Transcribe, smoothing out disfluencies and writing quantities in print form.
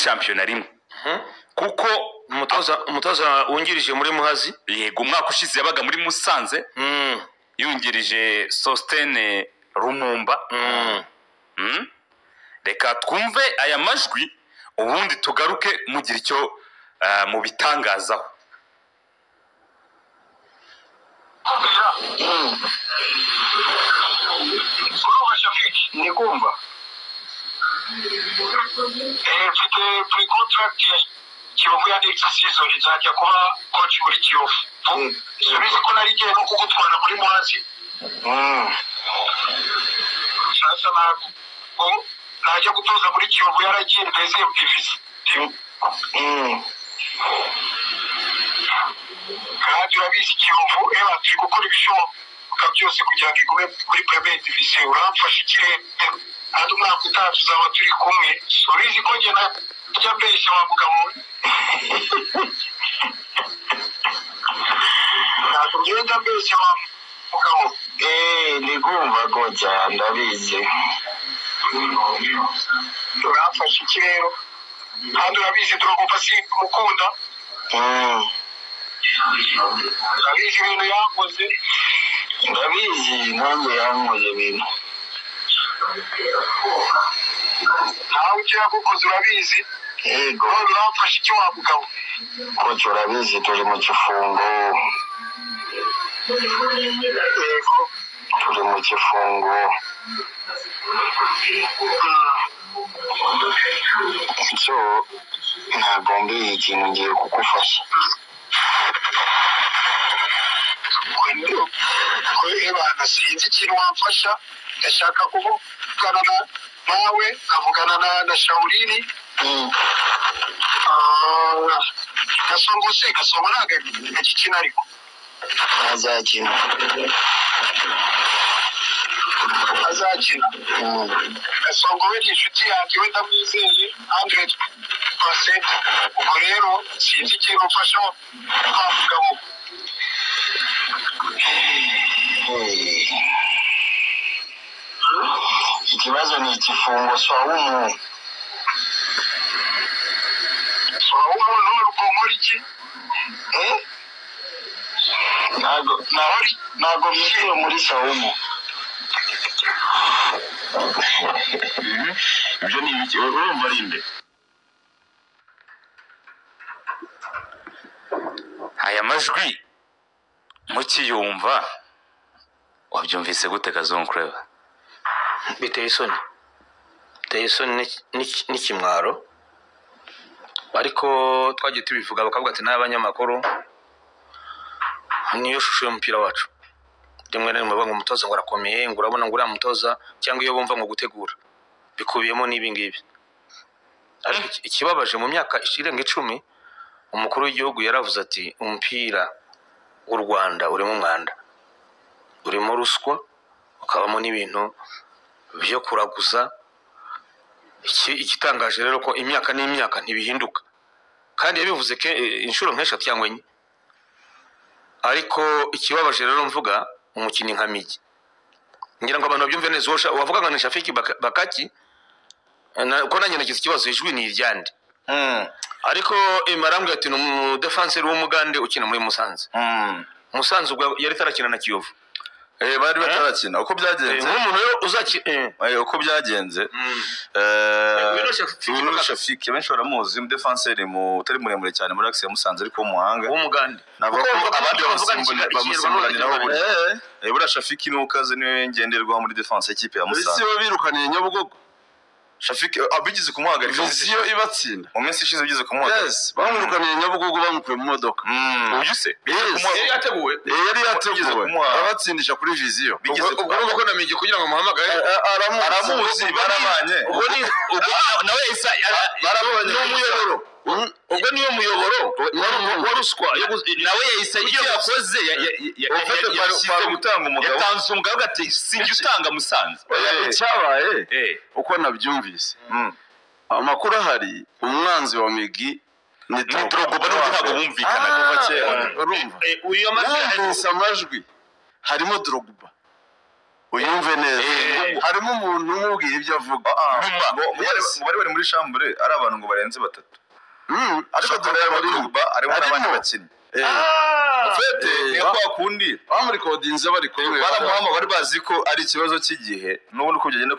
champion rimwe kuko umutoza wungirije muri Muhazi yego umwaka ushize yabaga muri Musanze yungirije Sostene Rumumba reka twumve aya majwi ubundi tugaruke mugira icyo mu bitangazaho Nikumva mfite pre-contract Kiyovu ya next season nzajya kuba coach muri Kiyovu subize ko nari giye no kugutwara muri Muhazi sasa ntabwo najya gutoza muri Kiyovu yaragiye ndeze division kandi urabizi Kiyovu turi gukora ibishoboka byose kugira ngo igume kuri Premier Division uramfasha ikirere kandi umwaka utaha tuzaba turi kumwe subize ko njye najya mbeshya wa mugabo ntabwo ngenda mbeshya wa mugabo nigumva goja ndabizi uramfasha ikirere kandi urabizi turagomba mukunda ndabizi ibintu yakoze ndabizi nanjye yankoze ibintu nawe icyo yagukoze urabizi yego uramfasha iki wa mugabo koci urabizi turi mu gifungo yego turi mu gifungo so ntabwo mbizi ikintu ngiye kugufasha bana sinzi ikintu wamfasha ndashaka kuvugana nawe nkavugana na Shaulini Gasongo se Gasongo ntabwo agikina ariko azakina Gasongo we ni inshuti yanjye we ndamwizeye 100%. ubwo rero sinzi ikintu mfasha wa mugabo ikibazo ni igifungo Swaumu n'urukomori iki ntago mwishyuye muri Swaumu ibyo ni ibiki urumva ari inde aya majwi mukiyumva wabyumvise gute Kazunkureba biteye isoni n'ikimwaro ariko twagiye tubivuga bakavuga ati n'abanyamakuru niyo shusho y'umupira wacu rimwe na rimwe banga umutoza ngo arakomeye ngo urabona ngo uriya mutoza cyangwa iyo bumva ngo gutegura bikubiyemo n'ibingibi ariko ikibabaje mu myaka irenga 10 umukuru w'igihugu yaravuze ati umupira w'u Rwanda urimo umwanda urimo ruswa ukabamo n'ibintu byo kuraguza igitangaje rero ko imyaka n'imyaka ntibihinduka kandi yabivuze ke inshuro nk'eshatu cyangwa enye ariko ikibabaje rero mvuga umukini nka Migi ngira ngo abantu babyumve neza wavuga ngo ni Shafiki Bakaki ko nanjye nagize ikibazo ijwi ni iryande ariko imarambwe ati no defenseur w'umugande ukina muri Musanze ubwo yari tarakina na Kiyovu bari batarakina uko byagenze nk'umuntu yo uzakina uko byagenze Shafiki benshi baramuzi mu defenseur mu utari muremure cyane muri Axe ya Musanze ariko umuhanga w'umugande nabo abandi bamusimburaniraho buri Shafiki n'ukaze niwe ngenderwaho muri defense equipe ya Musanze isi babirukaniye Nyabugogo Shafiki abigize kumuhagarika viziyo ibatsinda mu minsi ishize bigize kumuhagarika yes bamurukaniye Nyabugogo bamukuye mu modoka uyu se yari yateguwe abatsindisha kuri viziyo ubwo ko namije kugira ngo muhamagare aramuzi barabanye nawe isa barabanye n'umuyoboro ubwo niyo muyoboro waruswa nawe yahise icyo yakoze yashyize gutanga umugabo yatanze umugabo ati sinjye utanga Musanze icyabaye uko nabyumvise amakuru ahari umwanzi wa Migi ni Drogba ntabwo bumvikana kuva kera urumva uyu amajwi harimo Drogba uyumve neza harimo umuntu umubwira ibyo avuga mu bari muri chambre ari abantu ngo barenze 3 ariko tureba arimo n'abandi bakinnyi ufite ni kwa kundi muri kodinze bari kumwe baramuhama bari bazi ko ari ikibazo cy'igihe n'ubundi ko byagenda